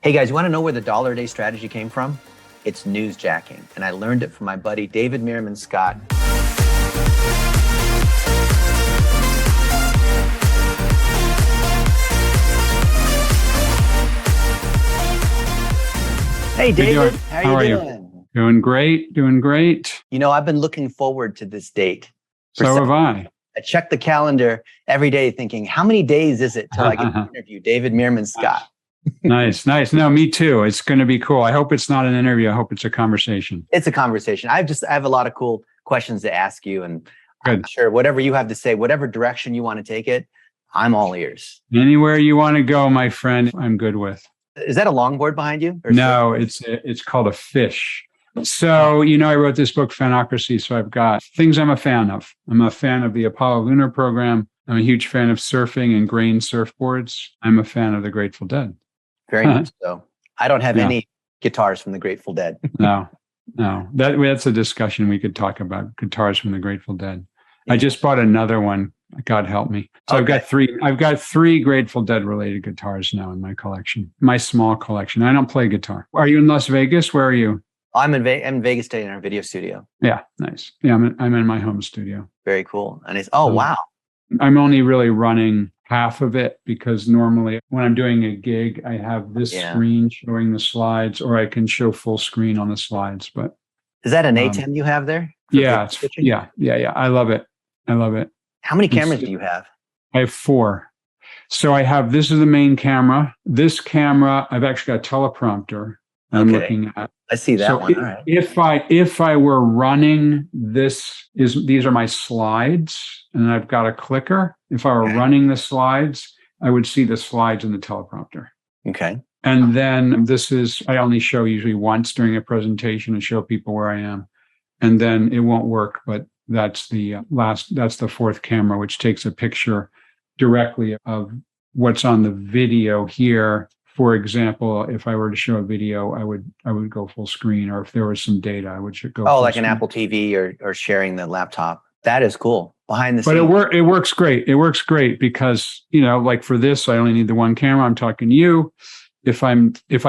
Hey guys, you want to know where the dollar a day strategy came from? It's newsjacking, and I learned it from my buddy David Meerman Scott. Hey David, how are you doing? Doing great, doing great. You know, I've been looking forward to this date. So have I. I check the calendar every day thinking, how many days is it till I get to interview David Meerman Scott? Nice. No, me too. It's going to be cool. I hope it's not an interview. I hope it's a conversation. It's a conversation. I have a lot of cool questions to ask you, and Good. I'm sure whatever you have to say, whatever direction you want to take it, I'm all ears. Anywhere you want to go, my friend, I'm good with. Is that a longboard behind you? No, it's called a fish. So, I wrote this book, Fanocracy. So I've got things I'm a fan of. I'm a fan of the Apollo lunar program. I'm a huge fan of surfing and grain surfboards. I'm a fan of the Grateful Dead. Very much so. I don't have any guitars from the Grateful Dead. No. That's a discussion we could talk about, guitars from the Grateful Dead. Yeah. I just bought another one. God help me. So okay. I've got three Grateful Dead related guitars now in my collection, my small collection. I don't play guitar. Are you in Las Vegas? Where are you? I'm in Vegas today in our video studio. Yeah, nice. Yeah, I'm in my home studio. Very cool. And wow. I'm only really running half of it because normally when I'm doing a gig, I have this screen showing the slides, or I can show full screen on the slides. But is that an A10 you have there? Yeah, I love it. How many cameras do you have? I have 4. So this is the main camera. This camera, I've actually got a teleprompter I'm looking at. I see that one. All right. If I were running these are my slides, and I've got a clicker. If I were running the slides, I would see the slides in the teleprompter. Okay. And then I only show usually once during a presentation and show people where I am. And then it won't work, but that's the 4th camera, which takes a picture directly of what's on the video here. For example, if I were to show a video, I would go full screen, or if there was some data, I would go. Oh, like screen. An Apple TV or sharing the laptop. That is cool. Behind the scenes. But it works great. It works great because, like for this, I only need the one camera. I'm talking to you. If I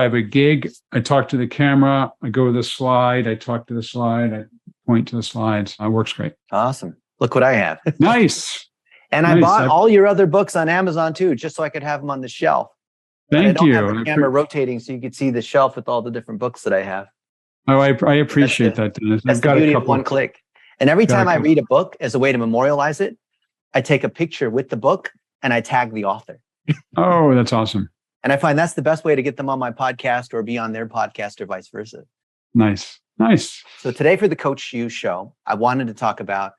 have a gig, I talk to the camera, I go to the slide, I talk to the slide, I point to the slides. It works great. Awesome. Look what I have. Nice. And I bought all your other books on Amazon too, just so I could have them on the shelf. Thank you. I don't have the camera rotating so you could see the shelf with all the different books that I have. Oh, I appreciate that, Dennis. That's the beauty of one click. And every time I read a book as a way to memorialize it, I take a picture with the book and I tag the author. Oh, that's awesome. And I find that's the best way to get them on my podcast or be on their podcast or vice versa. Nice. So today for the Coach U show, I wanted to talk about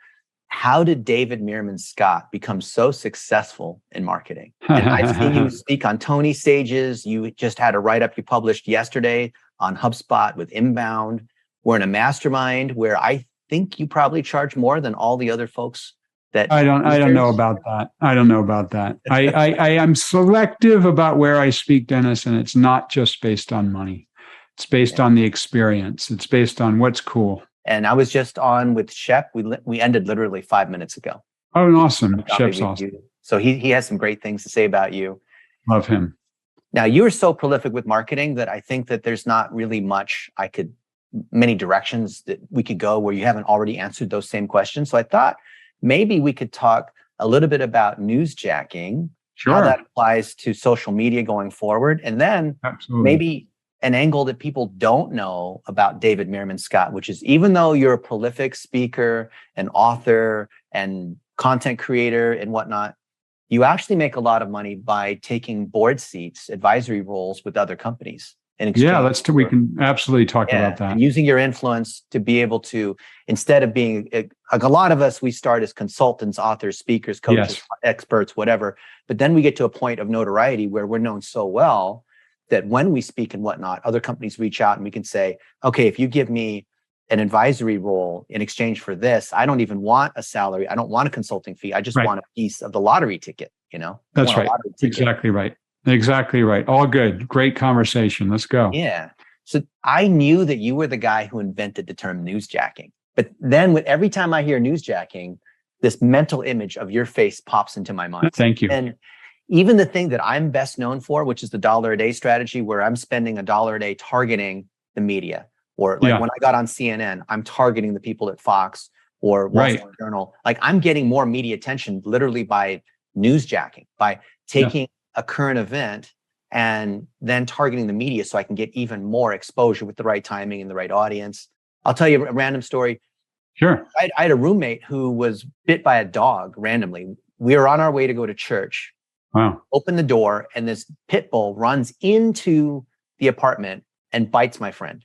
how did David Meerman Scott become so successful in marketing? And I've seen you speak on Tony stages. You just had a write-up you published yesterday on HubSpot with Inbound. We're in a mastermind where I think you probably charge more than all the other folks that I don't know about that. I am selective about where I speak, Dennis, and it's not just based on money. It's based on the experience. It's based on what's cool. And I was just on with Shep. We ended literally 5 minutes ago. Oh, awesome. Shep's awesome. So he has some great things to say about you. Love him. Now, you are so prolific with marketing that I think that there's not really many directions that we could go where you haven't already answered those same questions. So I thought maybe we could talk a little bit about newsjacking, how that applies to social media going forward, and then maybe an angle that people don't know about David Meerman Scott, which is even though you're a prolific speaker and author and content creator and whatnot, you actually make a lot of money by taking board seats, advisory roles with other companies. We can absolutely talk about that. And using your influence to be able to, instead of being, like a lot of us, we start as consultants, authors, speakers, coaches, experts, whatever. But then we get to a point of notoriety where we're known so well that when we speak and whatnot, other companies reach out and we can say, okay, if you give me an advisory role in exchange for this, I don't even want a salary. I don't want a consulting fee. I just want a piece of the lottery ticket, That's right. Exactly right. All good. Great conversation. Let's go. Yeah. So I knew that you were the guy who invented the term newsjacking. But then every time I hear newsjacking, this mental image of your face pops into my mind. Thank you. And even the thing that I'm best known for, which is the dollar a day strategy, where I'm spending $1 a day targeting the media, or like when I got on CNN, I'm targeting the people at Fox or Wall Street Journal. Like I'm getting more media attention literally by newsjacking, by taking a current event and then targeting the media so I can get even more exposure with the right timing and the right audience. I'll tell you a random story. Sure. I had a roommate who was bit by a dog randomly. We were on our way to go to church. Wow. Open the door, and this pit bull runs into the apartment and bites my friend.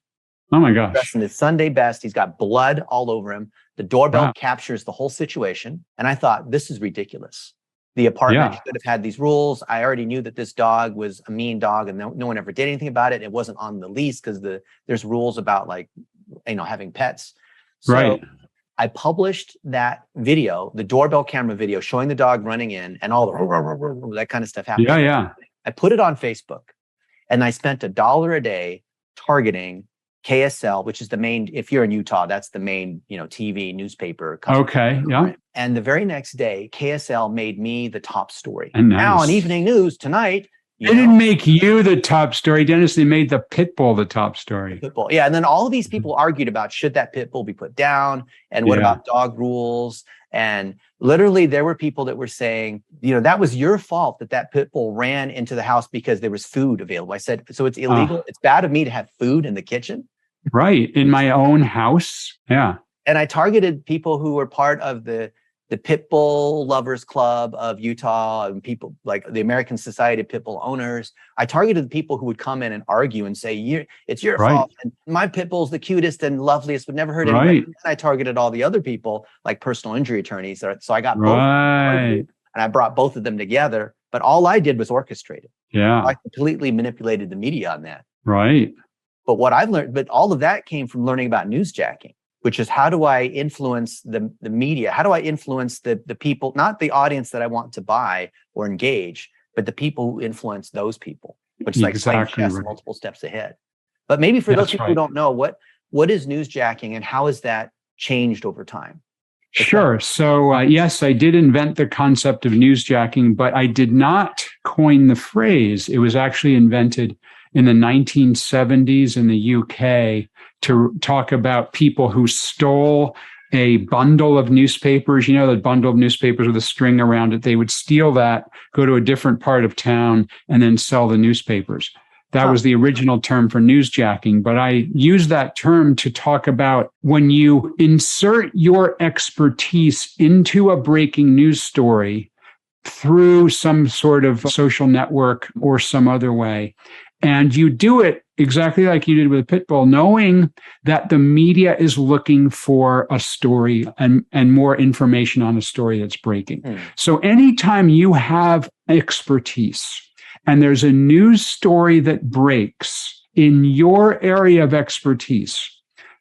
Oh my gosh. Dressed in his Sunday best. He's got blood all over him. The doorbell captures the whole situation. And I thought, this is ridiculous. The apartment should have had these rules. I already knew that this dog was a mean dog, and no one ever did anything about it. It wasn't on the lease because there's rules about like, having pets. So I published that video, the doorbell camera video showing the dog running in and all the that kind of stuff happening. I put it on Facebook, and I spent $1 a day targeting KSL, which is the main, if you're in Utah, that's the main, TV newspaper. And the very next day, KSL made me the top story. And now on evening news tonight, they didn't make you the top story, Dennis. They made the pit bull the top story. Pitbull. Yeah. And then all of these people argued about, should that pit bull be put down? And what about dog rules? And literally there were people that were saying, that was your fault that pit bull ran into the house because there was food available. I said, so it's illegal. It's bad of me to have food in the kitchen. Right. In my own house. Yeah. And I targeted people who were part of the Pit Bull Lovers Club of Utah, and people like the American Society of Pit Bull Owners. I targeted the people who would come in and argue and say, it's your fault. And my pit bull's the cutest and loveliest, would never hurt anybody. And I targeted all the other people, like personal injury attorneys. So I got both, and I brought both of them together. But all I did was orchestrate it. Yeah. I completely manipulated the media on that. Right. But what I've learned, but all of that came from learning about newsjacking, which is how do I influence the media? How do I influence the people, not the audience that I want to buy or engage, but the people who influence those people, which is like playing chess multiple steps ahead. But maybe for those people who don't know, what is newsjacking and how has that changed over time? Sure. So yes, I did invent the concept of newsjacking, but I did not coin the phrase. It was actually invented in the 1970s in the UK to talk about people who stole a bundle of newspapers, the bundle of newspapers with a string around it. They would steal that, go to a different part of town, and then sell the newspapers. That was the original term for newsjacking. But I use that term to talk about when you insert your expertise into a breaking news story through some sort of social network or some other way. And you do it exactly like you did with Pitbull, knowing that the media is looking for a story and more information on a story that's breaking. So anytime you have expertise and there's a news story that breaks in your area of expertise,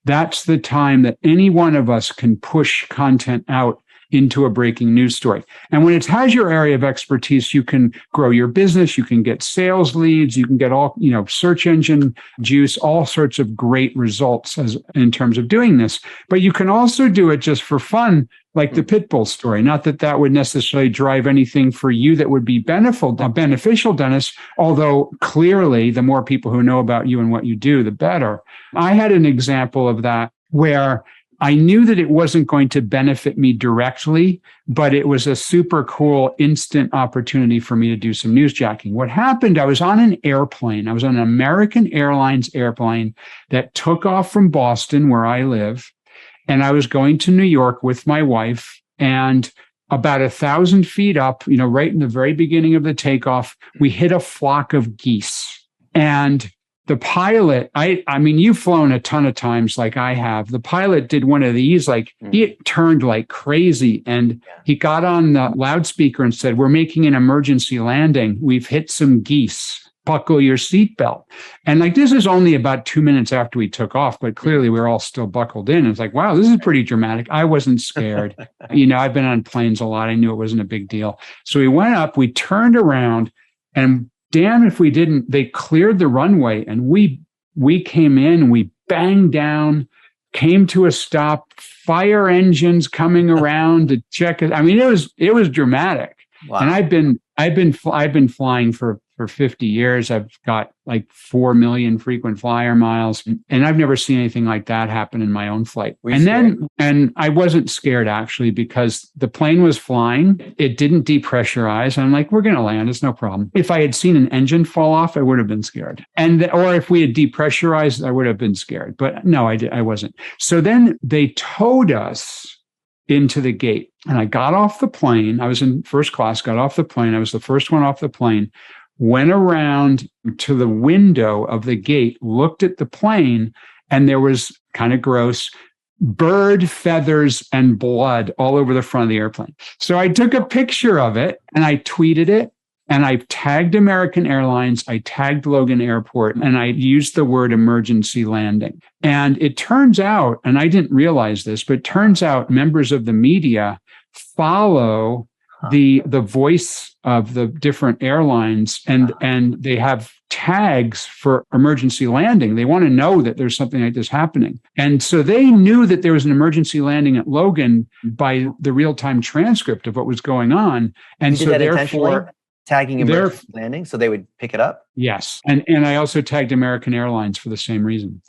that's the time that any one of us can push content out into a breaking news story. And when it has your area of expertise, you can grow your business, you can get sales leads, you can get all, search engine juice, all sorts of great results in terms of doing this. But you can also do it just for fun, like the Pitbull story. Not that would necessarily drive anything for you that would be beneficial, Dennis, although clearly the more people who know about you and what you do, the better. I had an example of that where I knew that it wasn't going to benefit me directly, but it was a super cool instant opportunity for me to do some newsjacking. What happened, I was on an airplane. I was on an American Airlines airplane that took off from Boston, where I live, and I was going to New York with my wife. And about 1,000 feet up, right in the very beginning of the takeoff, we hit a flock of geese. And the pilot, I mean, you've flown a ton of times like I have. The pilot did one of these, he turned like crazy. And he got on the loudspeaker and said, "We're making an emergency landing. We've hit some geese. Buckle your seatbelt." And this is only about 2 minutes after we took off, but clearly we were all still buckled in. It's like, wow, this is pretty dramatic. I wasn't scared. I've been on planes a lot. I knew it wasn't a big deal. So we went up, we turned around, and damn if we didn't, they cleared the runway and we came in, we banged down, came to a stop, fire engines coming around to check it. I mean, it was dramatic. Wow. And I've been flying for 50 years. I've got like 4 million frequent flyer miles, and I've never seen anything like that happen in my own flight. And I wasn't scared actually, because the plane was flying. It didn't depressurize. I'm like, we're going to land. It's no problem. If I had seen an engine fall off, I would have been scared. Or if we had depressurized, I would have been scared. But no, I wasn't. So then they towed us into the gate, and I got off the plane. I was in first class, got off the plane. I was the first one off the plane, went around to the window of the gate, looked at the plane, and there was, kind of gross, bird feathers and blood all over the front of the airplane. So I took a picture of it and I tweeted it, and I tagged American Airlines, I tagged Logan Airport, and I used the word emergency landing. And it turns out, and I didn't realize this, but it turns out members of the media follow the voice of the different airlines, and they have tags for emergency landing. They want to know that there's something like this happening. And so they knew that there was an emergency landing at Logan by the real-time transcript of what was going on. And so therefore, tagging emergency landing so they would pick it up? Yes. And I also tagged American Airlines for the same reason.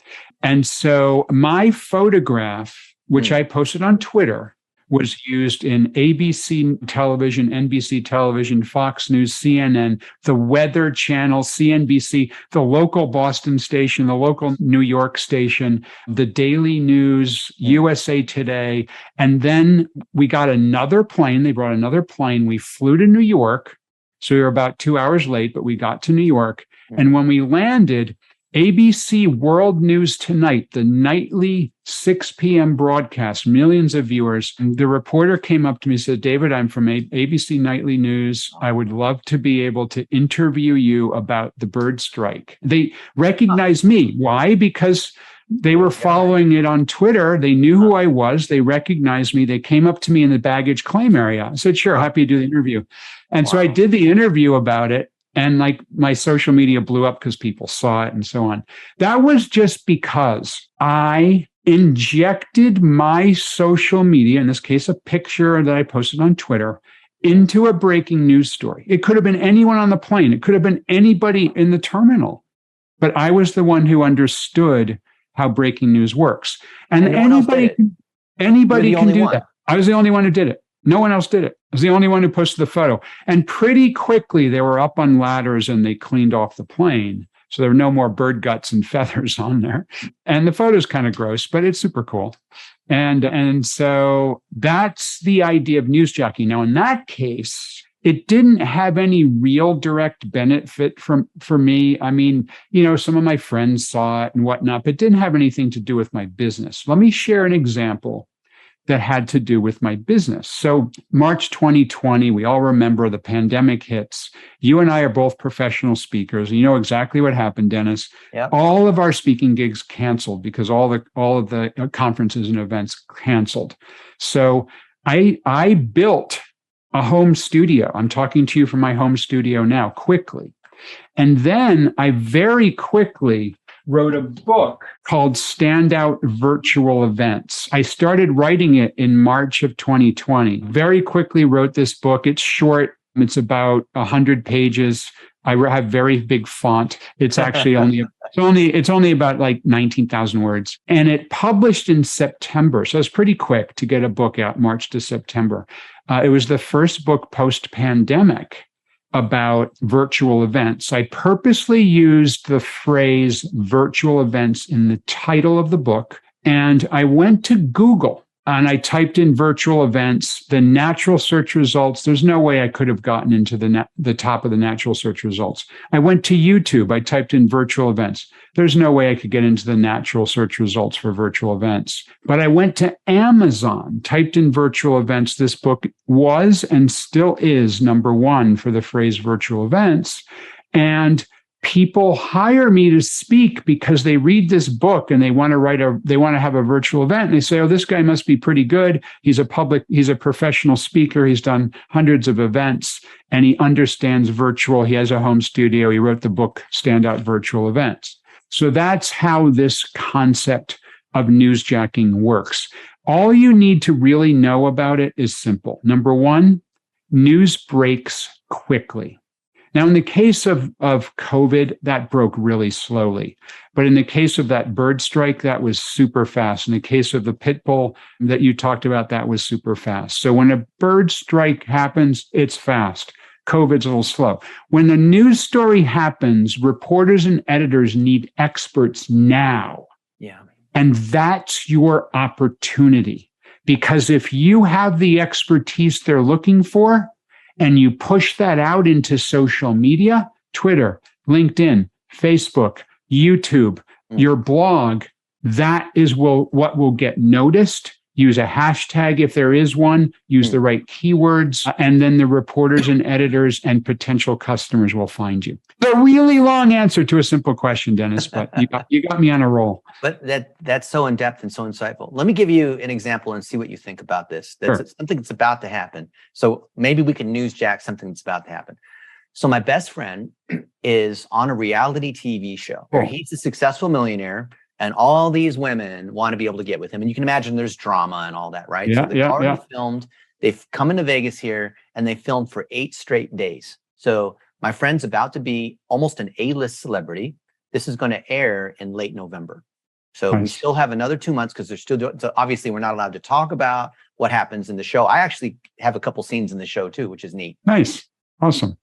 And so my photograph, which I posted on Twitter, was used in ABC television, NBC television, Fox News, CNN, the Weather Channel, CNBC, the local Boston station, the local New York station, the Daily News, USA Today. And then we got another plane. They brought another plane. We flew to New York. So we were about 2 hours late, but we got to New York. And when we landed, ABC World News Tonight, the nightly 6 p.m. broadcast, millions of viewers. The reporter came up to me and said, David, I'm from ABC Nightly News. I would love to be able to interview you about the bird strike. They recognized me. Why? Because they were following it on Twitter. They knew who I was. They recognized me. They came up to me in the baggage claim area. I said, sure, happy to do the interview. And so I did the interview about it. And like my social media blew up because people saw it and so on. That was just because I injected my social media, in this case, a picture that I posted on Twitter, into a breaking news story. It could have been anyone on the plane. It could have been anybody in the terminal. But I was the one who understood how breaking news works. And anybody can do that. I was the only one who did it. No one else did it. I was the only one who posted the photo. And pretty quickly, they were up on ladders and they cleaned off the plane. So there were no more bird guts and feathers on there. And the photo's kind of gross, but it's super cool. And so that's the idea of newsjacking. Now, in that case, it didn't have any real direct benefit for me. I mean, some of my friends saw it and whatnot, but it didn't have anything to do with my business. Let me share an example that had to do with my business. So March 2020, we all remember the pandemic hits. You and I are both professional speakers. You know exactly what happened, Dennis. Yep. All of our speaking gigs canceled because all of the conferences and events canceled. So I built a home studio. I'm talking to you from my home studio now, quickly. And then I very quickly wrote a book called Standout Virtual Events. I started writing it in March of 2020. Very quickly wrote this book. It's short. It's about 100 pages. I have very big font. It's actually it's only about like 19,000 words. And it published in September. So it's pretty quick to get a book out, March to September. It was the first book post-pandemic about virtual events. I purposely used the phrase virtual events in the title of the book. And I went to Google and I typed in virtual events, the natural search results. There's no way I could have gotten into the top of the natural search results. I went to YouTube. I typed in virtual events. There's no way I could get into the natural search results for virtual events. But I went to Amazon, typed in virtual events. This book was and still is #1 for the phrase virtual events. And people hire me to speak because they read this book and they want to have a virtual event. And they say, oh, this guy must be pretty good. He's a professional speaker. He's done hundreds of events and he understands virtual. He has a home studio. He wrote the book, Standout Virtual Events. So that's how this concept of newsjacking works. All you need to really know about it is simple. #1, news breaks quickly. Now, in the case of COVID, that broke really slowly. But in the case of that bird strike, that was super fast. In the case of the pit bull that you talked about, that was super fast. So when a bird strike happens, it's fast. COVID's a little slow. When the news story happens, reporters and editors need experts now. Yeah. And that's your opportunity. Because if you have the expertise they're looking for, and you push that out into social media, Twitter, LinkedIn, Facebook, YouTube, your blog, that is what will get noticed. Use a hashtag if there is one, use the right keywords, and then the reporters and editors and potential customers will find you. A really long answer to a simple question, Dennis, but you got me on a roll. But that's so in-depth and so insightful. Let me give you an example and see what you think about this. That's something that's about to happen. So maybe we can newsjack something that's about to happen. So my best friend is on a reality TV show where he's a successful millionaire and all these women want to be able to get with him. And you can imagine there's drama and all that, right? Yeah, so they've already filmed. They've come into Vegas here and they filmed for 8 straight days. So my friend's about to be almost an A-list celebrity. This is going to air in late November. So we still have another 2 months because they're still doing, so obviously we're not allowed to talk about what happens in the show. I actually have a couple scenes in the show too, which is neat. Nice. Awesome.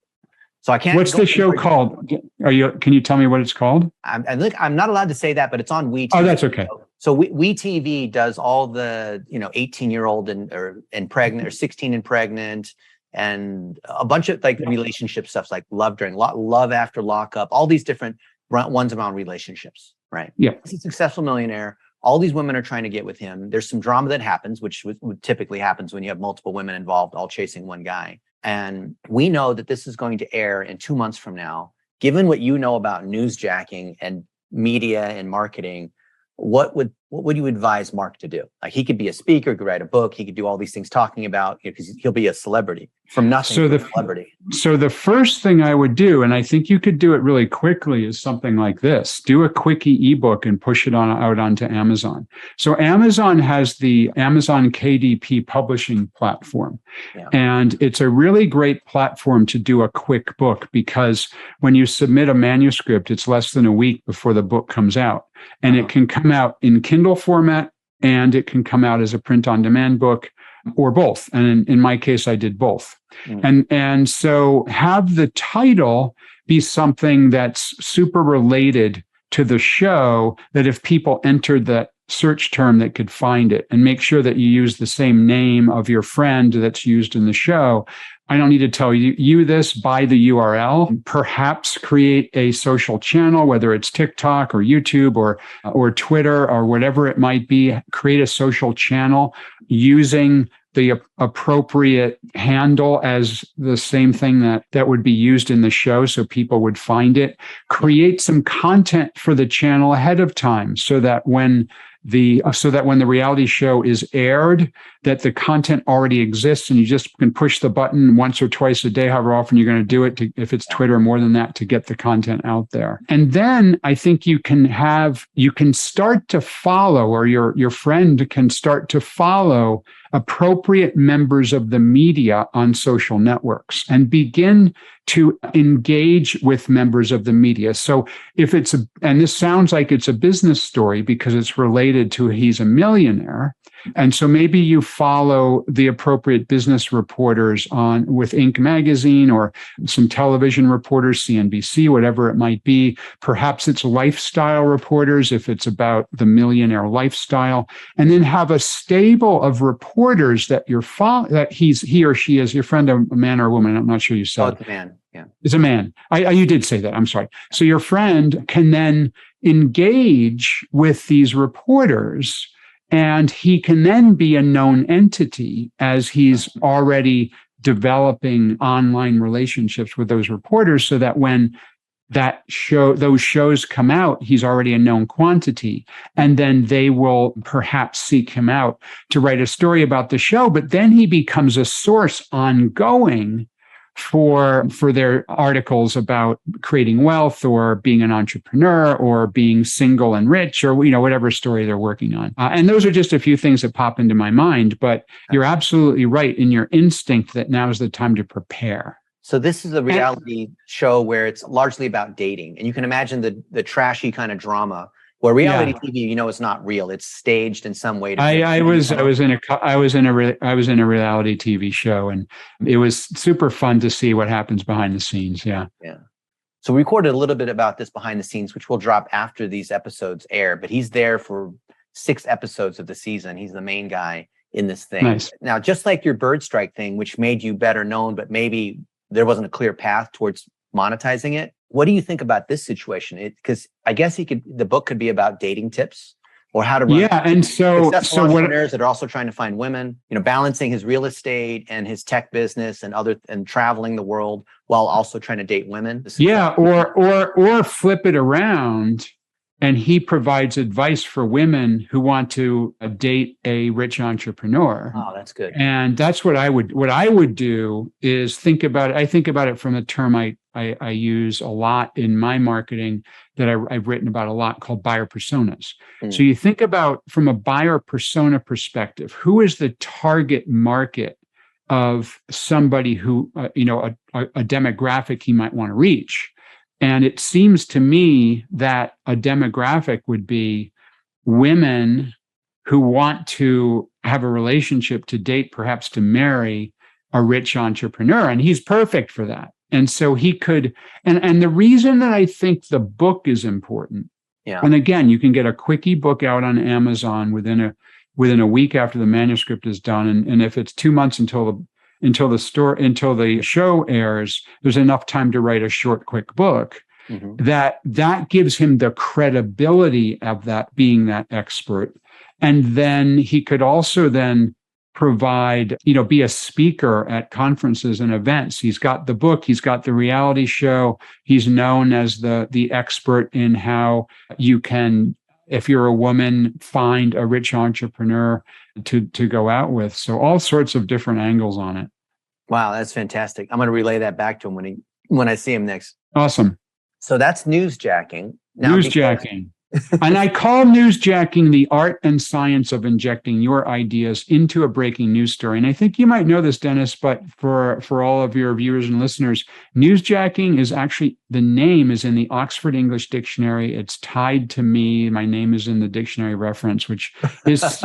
So I can't. What's the show called? Can you tell me what it's called? I'm not allowed to say that, but it's on WeTV. Oh, that's okay. So WeTV does all the 18-year-old and pregnant or 16 and pregnant and a bunch of like relationship stuff like love after lockup, all these different ones around relationships, right? Yeah. He's a successful millionaire. All these women are trying to get with him. There's some drama that happens, which would typically happens when you have multiple women involved, all chasing one guy. And we know that this is going to air in 2 months from now. Given what you know about newsjacking and media and marketing, what would you advise Mark to do? Like he could be a speaker, could write a book, he could do all these things talking about, because he'll be a celebrity from nothing to a celebrity. So the first thing I would do, and I think you could do it really quickly, is something like this. Do a quickie ebook and push it out onto Amazon. So Amazon has the Amazon KDP publishing platform. Yeah. And it's a really great platform to do a quick book because when you submit a manuscript, it's less than a week before the book comes out. And it can come out in Kindle format and it can come out as a print-on-demand book or both. And in my case, I did both. And so have the title be something that's super related to the show, that if people entered that search term, that could find it, and make sure that you use the same name of your friend that's used in the show. I don't need to tell you this, buy the URL, perhaps create a social channel, whether it's TikTok or YouTube or Twitter or whatever it might be, create a social channel using the appropriate handle as the same thing that would be used in the show so people would find it. Create some content for the channel ahead of time so that when the reality show is aired, that the content already exists and you just can push the button once or twice a day, however often you're going to do it, if it's Twitter, more than that, to get the content out there. And then I think you can start to follow, or your friend can start to follow appropriate members of the media on social networks and begin to engage with members of the media. So if and this sounds like it's a business story because it's related to he's a millionaire. And so maybe you follow the appropriate business reporters with Inc. magazine or some television reporters, CNBC, whatever it might be. Perhaps it's lifestyle reporters if it's about the millionaire lifestyle, and then have a stable of reporters that he or she is your friend, a man or a woman. I'm not sure you said. Oh, it's a man. Yeah. It's a man. You did say that. I'm sorry. So your friend can then engage with these reporters, and he can then be a known entity as he's already developing online relationships with those reporters, so that when those shows come out, he's already a known quantity. And then they will perhaps seek him out to write a story about the show, but then he becomes a source ongoing for their articles about creating wealth or being an entrepreneur or being single and rich or, whatever story they're working on. And those are just a few things that pop into my mind, but you're absolutely right in your instinct that now is the time to prepare. So this is a reality show where it's largely about dating, and you can imagine the trashy kind of drama where reality TV, is not real. It's staged in some way. I was in a reality TV show, and it was super fun to see what happens behind the scenes. Yeah. So we recorded a little bit about this behind the scenes, which we'll drop after these episodes air. But he's there for 6 episodes of the season. He's the main guy in this thing. Nice. Now, just like your Bird Strike thing, which made you better known, but maybe there wasn't a clear path towards monetizing it. What do you think about this situation? Because I guess the book could be about dating tips or how to run. Yeah, and successful entrepreneurs that are also trying to find women, balancing his real estate and his tech business and traveling the world while also trying to date women. Yeah, or flip it around, and he provides advice for women who want to date a rich entrepreneur. Oh, that's good. And that's what I would do is think about it. I think about it from a term I use a lot in my marketing that I've written about a lot called buyer personas. So you think about from a buyer persona perspective, who is the target market of somebody who, a demographic he might want to reach. And it seems to me that a demographic would be women who want to have a relationship, to date, perhaps to marry a rich entrepreneur. And he's perfect for that. And so he could, and the reason that I think the book is important, and again, you can get a quick ebook out on Amazon within a week after the manuscript is done. And if it's 2 months until the show airs, there's enough time to write a short, quick book. That gives him the credibility of that being that expert. And then he could also then provide, be a speaker at conferences and events. He's got the book, he's got the reality show. He's known as the expert in how you can, if you're a woman, find a rich entrepreneur to go out with. So all sorts of different angles on it. Wow, that's fantastic. I'm going to relay that back to him when I see him next. Awesome. So that's newsjacking. Now, Newsjacking. And I call newsjacking the art and science of injecting your ideas into a breaking news story. And I think you might know this, Dennis, but for all of your viewers and listeners, newsjacking is actually, the name is in the Oxford English Dictionary. It's tied to me. My name is in the dictionary reference, which is it's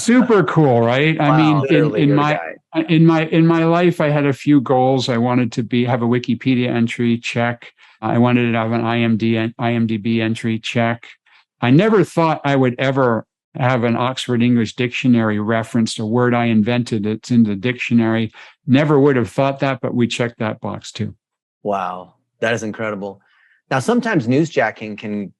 super cool, right? Wow, I mean, in my life, I had a few goals. I wanted to have a Wikipedia entry, check. I wanted to have an IMDb entry, check. I never thought I would ever have an Oxford English Dictionary reference, a word I invented. It's in the dictionary. Never would have thought that, but we checked that box too. Wow, that is incredible. Now, sometimes newsjacking can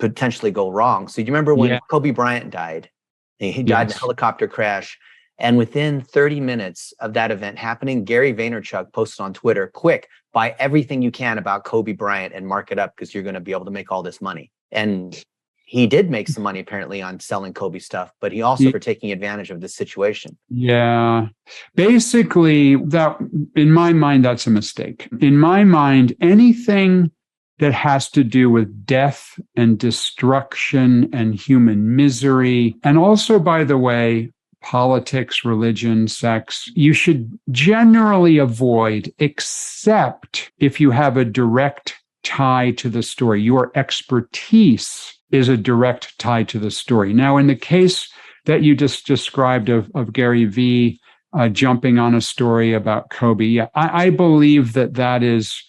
potentially go wrong. So you remember when Kobe Bryant died? He died in a helicopter crash. And within 30 minutes of that event happening, Gary Vaynerchuk posted on Twitter, quick, buy everything you can about Kobe Bryant and mark it up because you're going to be able to make all this money. And he did make some money apparently on selling Kobe stuff, but he also for taking advantage of this situation. Yeah. Basically, that in my mind, that's a mistake. In my mind, anything that has to do with death and destruction and human misery, and also, by the way, politics, religion, sex, you should generally avoid, except if you have a direct tie to the story. Your expertise is a direct tie to the story. Now, in the case that you just described of Gary V jumping on a story about Kobe, I believe that is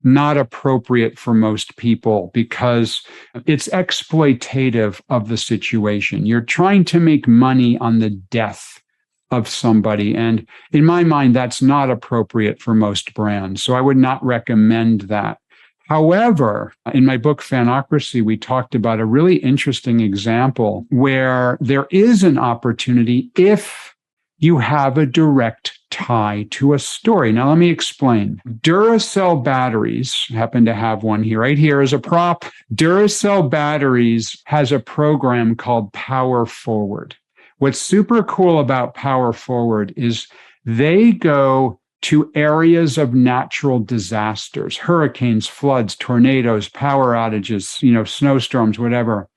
not appropriate for most people because it's exploitative of the situation. You're trying to make money on the death of somebody. And in my mind, that's not appropriate for most brands. So I would not recommend that. However, in my book, Fanocracy, we talked about a really interesting example where there is an opportunity if you have a direct tie to a story. Now, let me explain. Duracell batteries, happen to have one here, right here as a prop. Duracell batteries has a program called Power Forward. What's super cool about Power Forward is they go to areas of natural disasters, hurricanes, floods, tornadoes, power outages, snowstorms, whatever,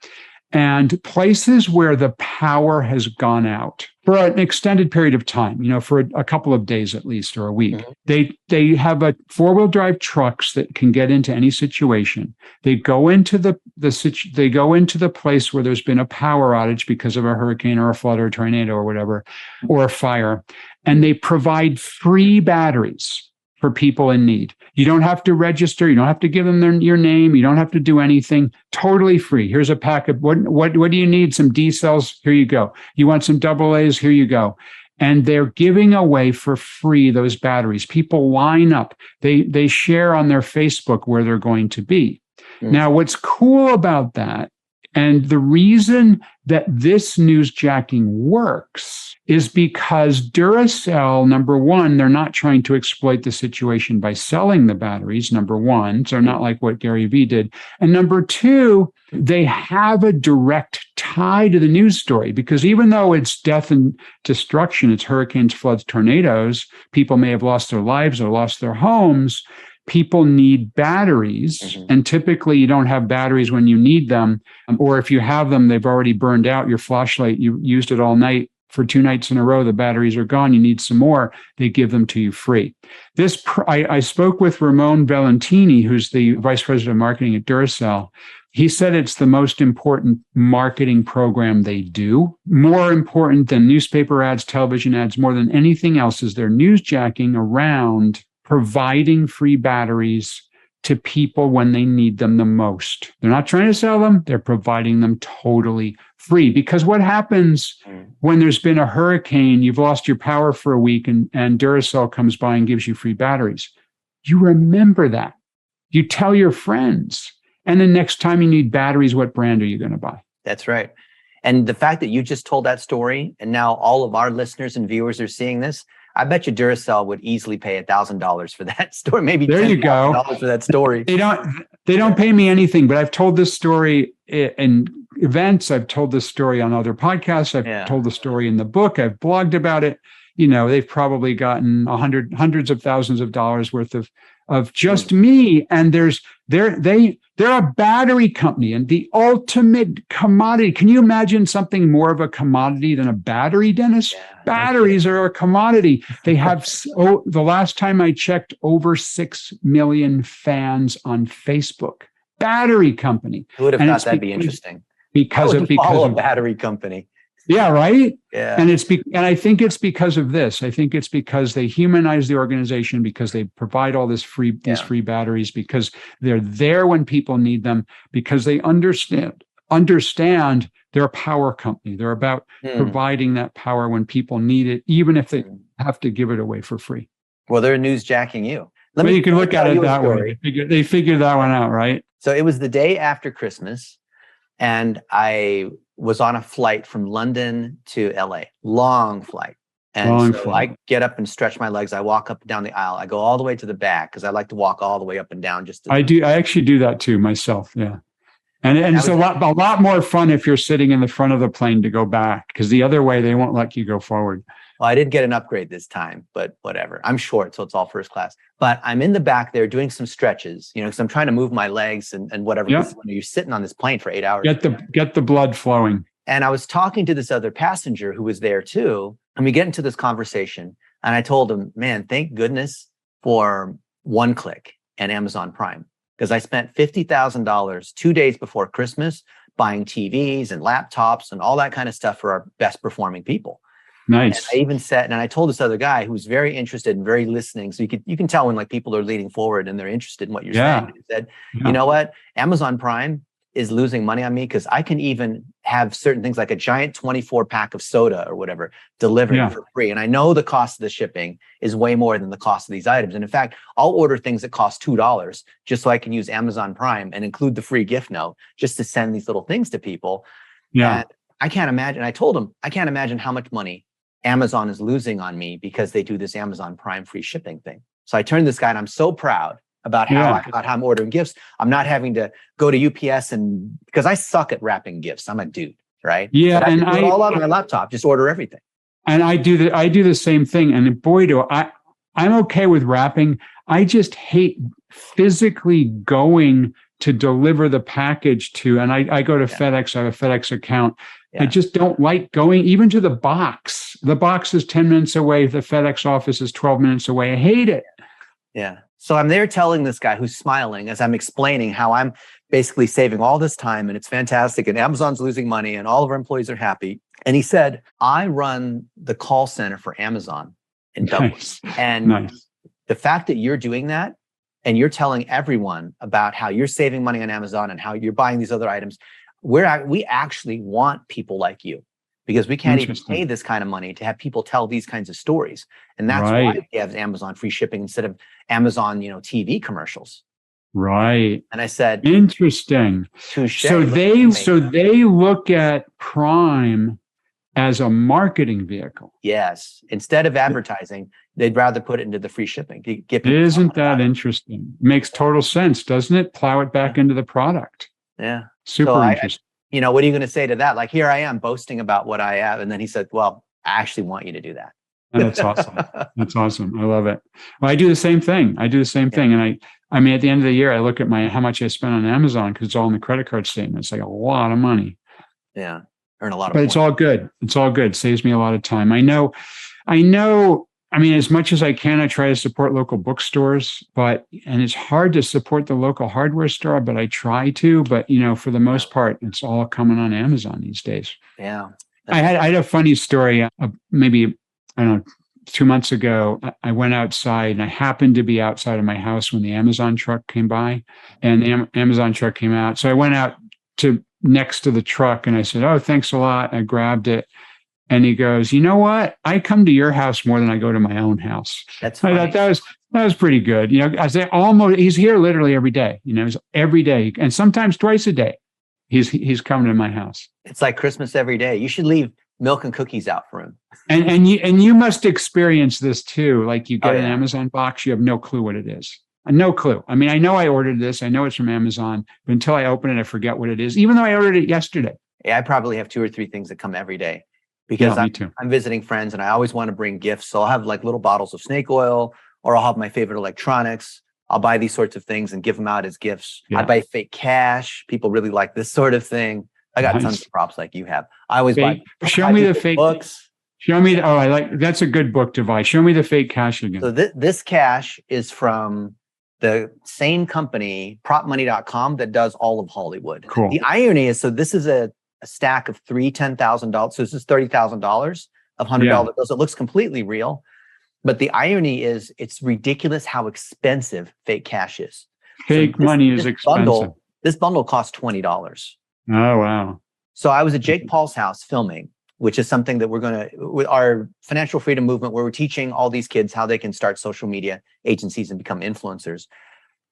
and places where the power has gone out for an extended period of time, for a couple of days at least, or a week. Mm-hmm. They have a four-wheel drive trucks that can get into any situation. They go into the place where there's been a power outage because of a hurricane or a flood or a tornado or whatever, or a fire, and they provide free batteries for people in need. You don't have to register. You don't have to give them your name. You don't have to do anything. Totally free. Here's a pack of what do you need? Some D cells. Here you go. You want some AA's? Here you go. And they're giving away for free those batteries. People line up. They share on their Facebook where they're going to be. Now, what's cool about that, and the reason that this newsjacking works, is because Duracell, number one, they're not trying to exploit the situation by selling the batteries, number one. So not like what Gary Vee did. And number two, they have a direct tie to the news story, because even though it's death and destruction, it's hurricanes, floods, tornadoes, people may have lost their lives or lost their homes. People need batteries, and typically you don't have batteries when you need them, or if you have them, they've already burned out. Your flashlight, you used it all night for 2 nights in a row, the batteries are gone, you need some more, they give them to you free. I spoke with Ramon Valentini, who's the vice president of marketing at Duracell. He said it's the most important marketing program they do. More important than newspaper ads, television ads, more than anything else is their newsjacking around providing free batteries to people when they need them the most. They're not trying to sell them. They're providing them totally free. Because what happens when there's been a hurricane, you've lost your power for a week, and Duracell comes by and gives you free batteries? You remember that. You tell your friends. And the next time you need batteries, what brand are you going to buy? That's right. And the fact that you just told that story, and now all of our listeners and viewers are seeing this, I bet you Duracell would easily pay $1,000 for that story. Maybe there you go for that story. They don't pay me anything, but I've told this story in events. I've told this story on other podcasts. I've told the story in the book. I've blogged about it. They've probably gotten hundreds of thousands of dollars worth of just me. And they're a battery company, and the ultimate commodity. Can you imagine something more of a commodity than a battery, Dennis? Batteries are a commodity. They have, the last time I checked, over 6 million fans on Facebook. Battery company. Who would have thought that'd be interesting? Because of a battery company. Yeah, right? Yeah. And I think it's because of this. I think it's because they humanize the organization, because they provide all these free batteries, because they're there when people need them, because they understand they're a power company. They're about providing that power when people need it, even if they have to give it away for free. Well, they're newsjacking you. You can look at it that way. They figured that one out, right? So it was the day after Christmas, and I was on a flight from London to LA, long flight. And I get up and stretch my legs. I walk up and down the aisle. I go all the way to the back because I like to walk all the way up and down. I actually do that too myself. Yeah. And it's a lot more fun if you're sitting in the front of the plane to go back, because the other way, they won't let you go forward. Well, I did get an upgrade this time, but whatever. I'm short, so it's all first class. But I'm in the back there doing some stretches, because I'm trying to move my legs and whatever. Yep. When you're sitting on this plane for 8 hours. Get the blood flowing. And I was talking to this other passenger who was there too. And we get into this conversation. And I told him, man, thank goodness for OneClick and Amazon Prime. Because I spent $50,000 2 days before Christmas buying TVs and laptops and all that kind of stuff for our best performing people. Nice. And I even said, and I told this other guy who was very interested and very listening. So you can tell when like people are leaning forward and they're interested in what you're saying. He said, you know what? Amazon Prime is losing money on me because I can even have certain things like a giant 24 pack of soda or whatever delivered for free. And I know the cost of the shipping is way more than the cost of these items. And in fact, I'll order things that cost $2 just so I can use Amazon Prime and include the free gift note just to send these little things to people. Yeah. And I can't imagine. I told him, I can't imagine how much money Amazon is losing on me because they do this Amazon Prime free shipping thing. So I turned to this guy and I'm so proud about how I'm ordering gifts. I'm not having to go to UPS because I suck at wrapping gifts. I'm a dude, right? Yeah, but I do it all on my laptop. Just order everything. And I do the same thing. And boy, do I'm okay with wrapping. I just hate physically going to deliver the package to, and I go to FedEx, I have a FedEx account. I just don't like going even to the box. The box is 10 minutes away. The FedEx office is 12 minutes away. I hate it. Yeah. So I'm there telling this guy who's smiling as I'm explaining how I'm basically saving all this time and it's fantastic and Amazon's losing money and all of our employees are happy. And he said, I run the call center for Amazon in Dublin. Nice. And the fact that you're doing that and you're telling everyone about how you're saving money on Amazon and how you're buying these other items, we actually want people like you because we can't even pay this kind of money to have people tell these kinds of stories. And that's why we have Amazon free shipping instead of Amazon, TV commercials. Right. And I said, interesting. Touche. So they look at Prime as a marketing vehicle. Yes. Instead of advertising, they'd rather put it into the free shipping. Isn't that interesting? Makes total sense, doesn't it? Plow it back into the product. Yeah. Super interesting. What are you going to say to that? Like, here I am boasting about what I have. And then he said, well, I actually want you to do that. That's awesome. That's awesome. I love it. Well, I do the same thing. And I mean, at the end of the year, I look at how much I spent on Amazon because it's all in the credit card statement. It's like a lot of money. Yeah. Earn a lot of But it's all good. It's all good. It saves me a lot of time. I know. I mean, as much as I can, I try to support local bookstores, and it's hard to support the local hardware store, but I try to. But, for the most part, it's all coming on Amazon these days. Yeah. I had a funny story, maybe, I don't know, 2 months ago. I went outside and I happened to be outside of my house when the Amazon truck came by and the Amazon truck came out. So I went out to next to the truck and I said, "Oh, thanks a lot." I grabbed it. And he goes, "You know what? I come to your house more than I go to my own house." That's funny. I thought that was pretty good. I say he's here literally every day, every day. And sometimes twice a day. He's coming to my house. It's like Christmas every day. You should leave milk and cookies out for him. And you must experience this too. Like you get an Amazon box, you have no clue what it is. No clue. I mean, I know I ordered this. I know it's from Amazon, but until I open it, I forget what it is, even though I ordered it yesterday. Yeah, I probably have 2 or 3 things that come every day. Because I'm visiting friends and I always want to bring gifts. So I'll have like little bottles of snake oil or I'll have my favorite electronics. I'll buy these sorts of things and give them out as gifts. Yeah. I buy fake cash. People really like this sort of thing. I got tons of props like you have. I always buy. Show me the fake books. Show me. I like, that's a good book to buy. Show me the fake cash again. So this cash is from the same company, propmoney.com, that does all of Hollywood. Cool. The irony is, so this is a stack of 3 $10,000. So this is $30,000 of $100 bills. It looks completely real. But the irony is it's ridiculous how expensive fake cash is. Fake money is expensive. This bundle costs $20. Oh, wow. So I was at Jake Paul's house filming, which is something that with our financial freedom movement, where we're teaching all these kids how they can start social media agencies and become influencers.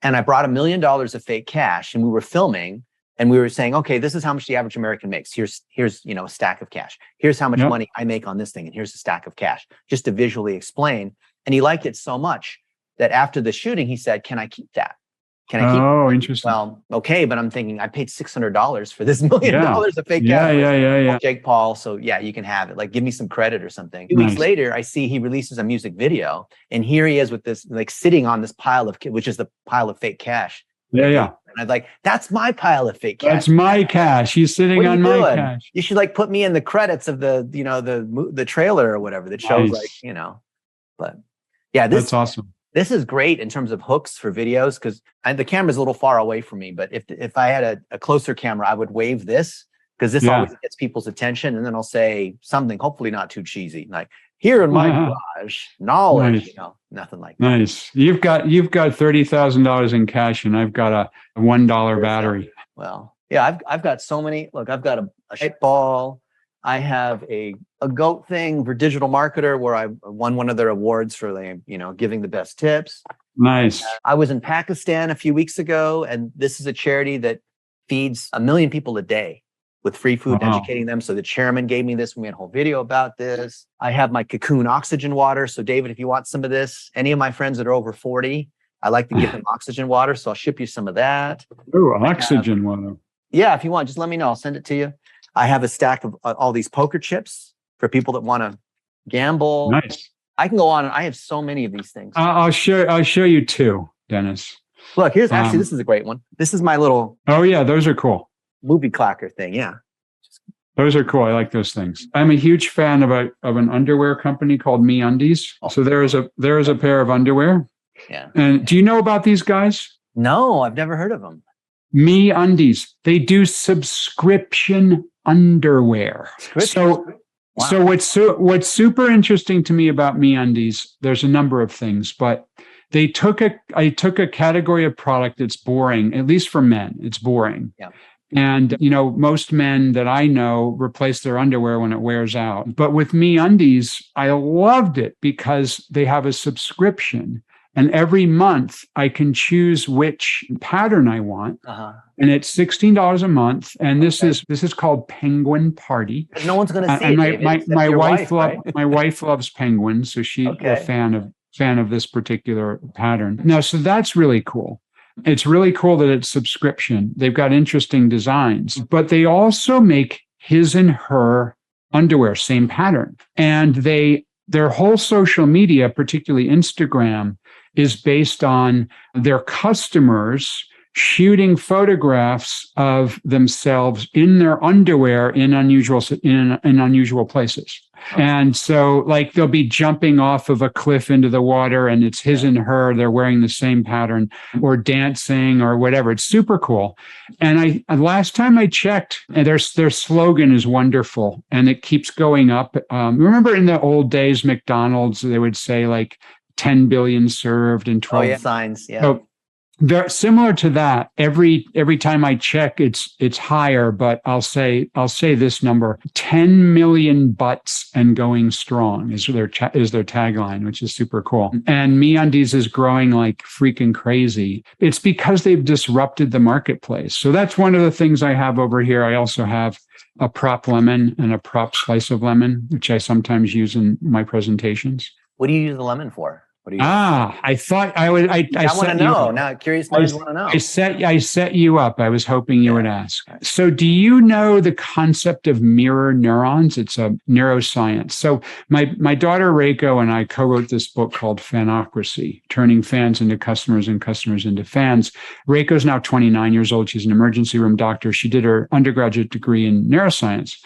And I brought $1 million of fake cash and we were filming. And we were saying, okay, this is how much the average American makes. Here's a stack of cash. Here's how much money I make on this thing. And here's a stack of cash, just to visually explain. And he liked it so much that after the shooting, he said, "Can I keep that? Can I keep it?" Interesting. Well, okay. But I'm thinking I paid $600 for this $1 million of fake cash. Yeah. Jake Paul. So yeah, you can have it. Like, give me some credit or something. 2 weeks later, I see he releases a music video. And here he is with this, like sitting on this pile of, which is the pile of fake cash. Yeah. And I'd like, that's my pile of fake cash. That's my cash. He's sitting on my cash. You should like put me in the credits of the trailer or whatever that shows but yeah, that's awesome. This is great in terms of hooks for videos because the camera's a little far away from me. But if I had a closer camera, I would wave this because this always gets people's attention. And then I'll say something, hopefully not too cheesy, like, "Here in my garage, knowledge," nothing like that. Nice. You've got $30,000 in cash, and I've got a $1 battery. Well, yeah, I've got so many. Look, I've got a shape ball. I have a goat thing for Digital Marketer where I won one of their awards for giving the best tips. Nice. I was in Pakistan a few weeks ago, and this is a charity that feeds 1 million people a day with free food and educating them. So the chairman gave me this. We made a whole video about this. I have my Cocoon oxygen water. So David, if you want some of this, any of my friends that are over 40, I like to give them oxygen water. So I'll ship you some of that. Oh, oxygen water. Yeah, if you want, just let me know. I'll send it to you. I have a stack of all these poker chips for people that want to gamble. Nice. I can go on. I have so many of these things. I'll show you two, Dennis. Look, here's actually, this is a great one. This is my little Oh yeah, those are cool. movie clacker thing. Yeah. Those are cool. I like those things. I'm a huge fan of an underwear company called MeUndies. Oh. So there is a pair of underwear. Yeah. And do you know about these guys? No, I've never heard of them. MeUndies. They do subscription underwear. So Wow. So what's super interesting to me about MeUndies, there's a number of things, but I took a category of product that's boring, at least for men. It's boring. Yeah. And, most men that I know replace their underwear when it wears out. But with MeUndies, I loved it because they have a subscription. And every month I can choose which pattern I want. Uh-huh. And it's $16 a month. And this is called Penguin Party. But no one's going to see and it. My wife loves penguins. So she's a fan of this particular pattern. Now, so that's really cool. It's really cool that it's subscription. They've got interesting designs, but they also make his and her underwear, same pattern. And their whole social media, particularly Instagram, is based on their customers shooting photographs of themselves in their underwear in unusual places. And so like they'll be jumping off of a cliff into the water and it's his and her, they're wearing the same pattern, or dancing or whatever. It's super cool. And last time I checked, their slogan is wonderful and it keeps going up. Remember in the old days, McDonald's, they would say like 10 billion served and 12 signs. Yeah. So they're similar to that. Every time I check, it's higher, but I'll say this number: 10 million butts and going strong is their tagline, which is super cool. And MeUndies is growing like freaking crazy. It's because they've disrupted the marketplace. So that's one of the things I have over here. I also have a prop lemon and a prop slice of lemon, which I sometimes use in my presentations. What do you use the lemon for? I thought I would. I want to know. Now, curious minds want to know. I set you up. I was hoping you would ask. So, do you know the concept of mirror neurons? It's a neuroscience. So, my daughter Reiko and I co-wrote this book called Fanocracy: Turning Fans into Customers and Customers into Fans. Reiko's now 29 years old. She's an emergency room doctor. She did her undergraduate degree in neuroscience.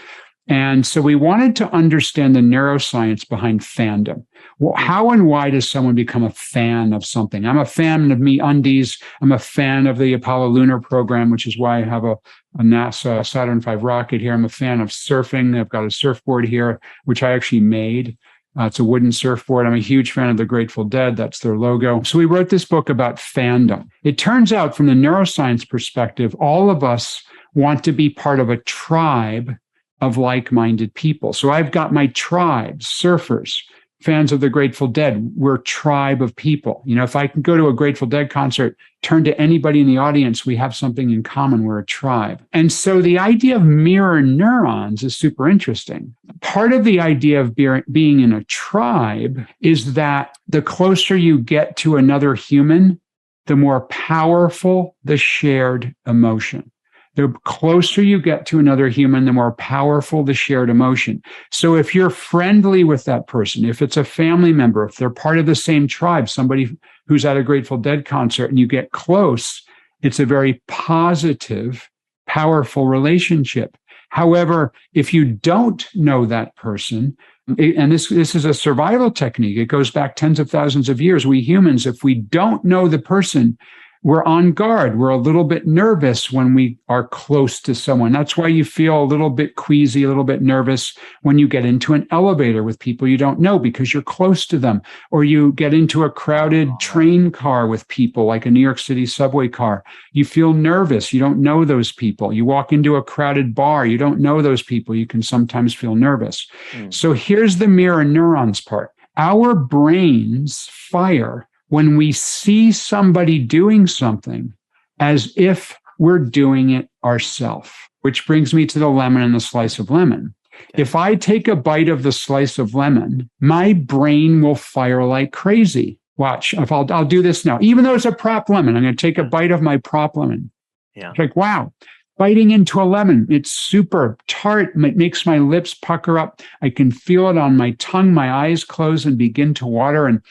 And so we wanted to understand the neuroscience behind fandom. Well, how and why does someone become a fan of something? I'm a fan of MeUndies. I'm a fan of the Apollo lunar program, which is why I have a NASA Saturn V rocket here. I'm a fan of surfing. I've got a surfboard here, which I actually made. It's a wooden surfboard. I'm a huge fan of the Grateful Dead. That's their logo. So we wrote this book about fandom. It turns out from the neuroscience perspective, all of us want to be part of a tribe of like-minded people. So I've got my tribe, surfers, fans of the Grateful Dead. We're a tribe of people. If I can go to a Grateful Dead concert, turn to anybody in the audience, we have something in common. We're a tribe. And so the idea of mirror neurons is super interesting. Part of the idea of being in a tribe is that the closer you get to another human, the more powerful the shared emotion. The closer you get to another human, the more powerful the shared emotion. So if you're friendly with that person, if it's a family member, if they're part of the same tribe, somebody who's at a Grateful Dead concert and you get close, it's a very positive, powerful relationship. However, if you don't know that person, and this is a survival technique, it goes back tens of thousands of years. We humans, if we don't know the person, we're on guard. We're a little bit nervous when we are close to someone. That's why you feel a little bit queasy, a little bit nervous when you get into an elevator with people you don't know because you're close to them. Or you get into a crowded train car with people like a New York City subway car. You feel nervous. You don't know those people. You walk into a crowded bar. You don't know those people. You can sometimes feel nervous. So here's the mirror neurons part. Our brains fire when we see somebody doing something as if we're doing it ourselves, which brings me to the lemon and the slice of lemon. Okay. If I take a bite of the slice of lemon, my brain will fire like crazy. Watch, I'll do this now. Even though it's a prop lemon, I'm going to take a bite of my prop lemon. Yeah. It's like, wow, biting into a lemon. It's super tart. It makes my lips pucker up. I can feel it on my tongue. My eyes close and begin to water. And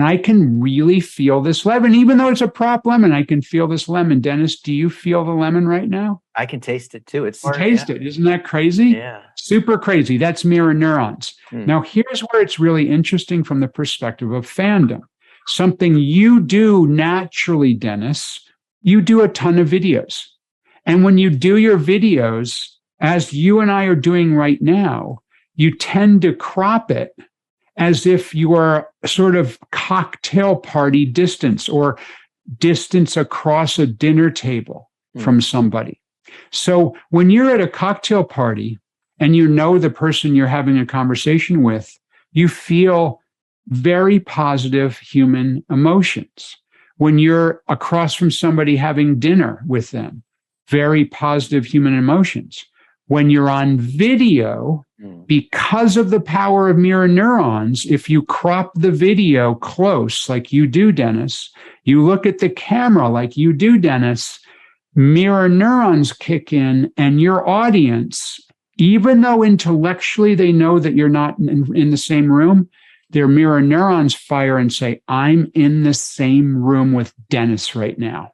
I can really feel this lemon. Even though it's a prop lemon, I can feel this lemon. Dennis, do you feel the lemon right now? I can taste it too. Taste it. Isn't that crazy? Yeah. Super crazy. That's mirror neurons. Hmm. Now, here's where it's really interesting from the perspective of fandom. Something you do naturally, Dennis, you do a ton of videos. And when you do your videos, as you and I are doing right now, you tend to crop it as if you are sort of cocktail party distance or distance across a dinner table from somebody. So when you're at a cocktail party and you know the person you're having a conversation with, you feel very positive human emotions. When you're across from somebody having dinner with them, very positive human emotions. When you're on video, because of the power of mirror neurons, if you crop the video close like you do, Dennis, you look at the camera like you do, Dennis, mirror neurons kick in, and your audience, even though intellectually they know that you're not in the same room, their mirror neurons fire and say, I'm in the same room with Dennis right now.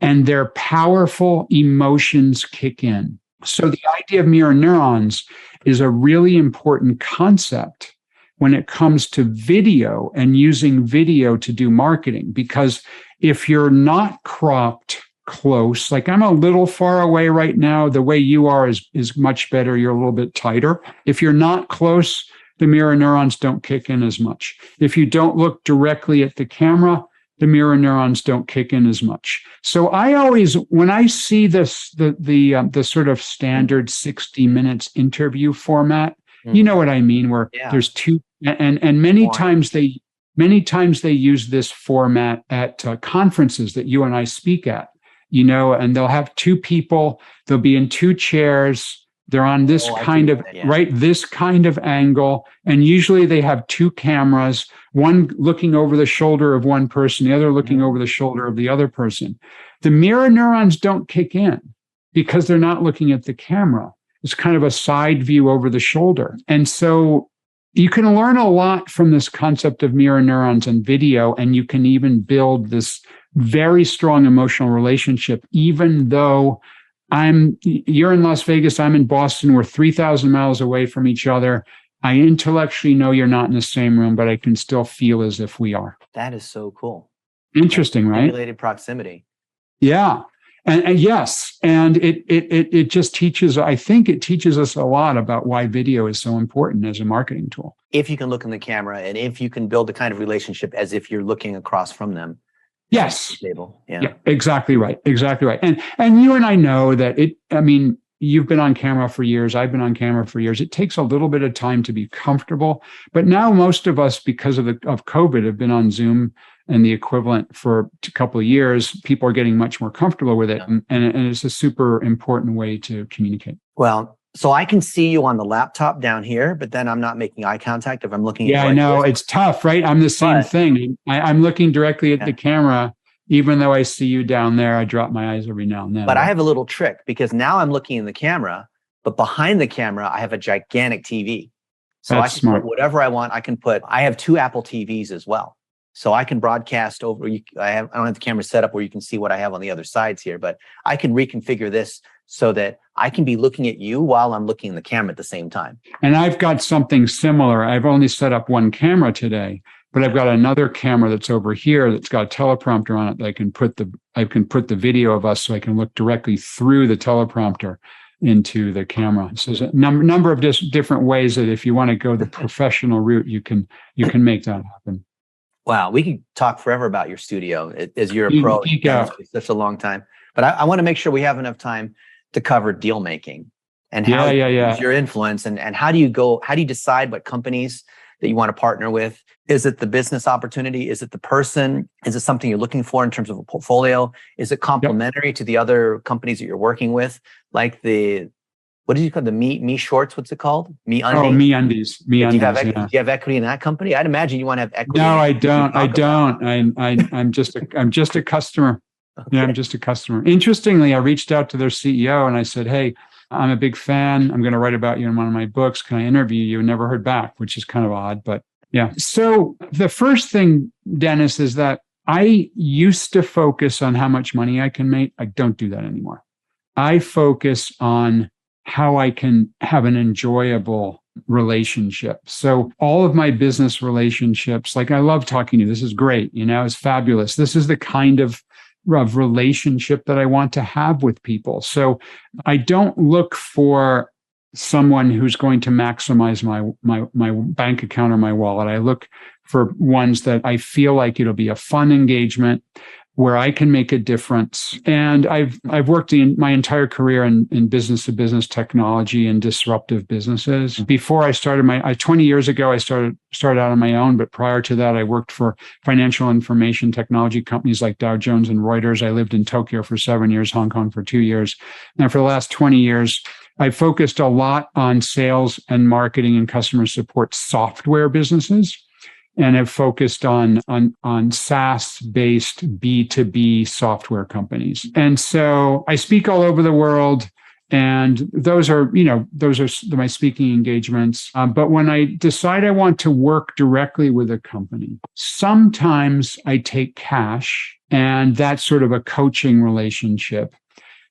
And their powerful emotions kick in. So the idea of mirror neurons is a really important concept when it comes to video and using video to do marketing. Because if you're not cropped close, like I'm a little far away right now, the way you are is much better. You're a little bit tighter. If you're not close, the mirror neurons don't kick in as much. If you don't look directly at the camera, the mirror neurons don't kick in as much. So I always, when I see this, the sort of standard 60 minutes interview format, you know what I mean, where there's two, and many times they use this format at conferences that you and I speak at, and they'll have two people, they'll be in two chairs. They're on this this kind of angle. And usually they have two cameras, one looking over the shoulder of one person, the other looking over the shoulder of the other person. The mirror neurons don't kick in because they're not looking at the camera. It's kind of a side view over the shoulder. And so you can learn a lot from this concept of mirror neurons and video, and you can even build this very strong emotional relationship, even though you're in Las Vegas, I'm in Boston, we're 3,000 miles away from each other. I intellectually know you're not in the same room, but I can still feel as if we are. That is so cool. Interesting, right? Simulated proximity. Yeah. And yes, and it just teaches, I think it teaches us a lot about why video is so important as a marketing tool. If you can look in the camera and if you can build the kind of relationship as if you're looking across from them. Yes. Yeah, exactly right. Exactly right. And you and I know that you've been on camera for years. I've been on camera for years. It takes a little bit of time to be comfortable. But now most of us, because of COVID, have been on Zoom and the equivalent for a couple of years. People are getting much more comfortable with it. And it's a super important way to communicate. Well, so I can see you on the laptop down here, but then I'm not making eye contact if I'm looking at you. Yeah, I know. It's tough, right? I'm the same thing. I'm looking directly at the camera. Even though I see you down there, I drop my eyes every now and then. But I have a little trick because now I'm looking in the camera, but behind the camera, I have a gigantic TV. So I can put whatever I want. I have two Apple TVs as well. So I can broadcast over. I don't have the camera set up where you can see what I have on the other sides here, but I can reconfigure this so that I can be looking at you while I'm looking in the camera at the same time. And I've got something similar. I've only set up one camera today, but I've got another camera that's over here that's got a teleprompter on it that I can put the video of us so I can look directly through the teleprompter into the camera. So there's a number of different ways that if you want to go the professional route, you can make that happen. Wow, we could talk forever about your studio as you're a pro. It's such a long time. But I want to make sure we have enough time to cover deal making and how you use your influence and how do you decide what companies that you want to partner with? Is it the business opportunity? Is it the person? Is it something you're looking for in terms of a portfolio? Is it complementary to the other companies that you're working with? Like what did you call the Me Shorts? What's it called? Me Undies? Oh, Me Undies. Do you have equity in that company? I'd imagine you want to have equity. No, I don't. I'm just a customer. Yeah, I'm just a customer. Interestingly, I reached out to their CEO and I said, hey, I'm a big fan. I'm going to write about you in one of my books. Can I interview you? And never heard back, which is kind of odd, but yeah. So the first thing, Dennis, is that I used to focus on how much money I can make. I don't do that anymore. I focus on how I can have an enjoyable relationship. So all of my business relationships, like I love talking to you. This is great. It's fabulous. This is the kind of relationship that I want to have with people. So I don't look for someone who's going to maximize my bank account or my wallet. I look for ones that I feel like it'll be a fun engagement where I can make a difference. And I've worked in my entire career in business to business technology and disruptive businesses. Before I started 20 years ago, I started out on my own. But prior to that, I worked for financial information technology companies like Dow Jones and Reuters. I lived in Tokyo for 7 years, Hong Kong for 2 years. And for the last 20 years, I focused a lot on sales and marketing and customer support software businesses. And have focused on SaaS-based B2B software companies. And so I speak all over the world, and those are my speaking engagements. But when I decide I want to work directly with a company, sometimes I take cash, and that's sort of a coaching relationship.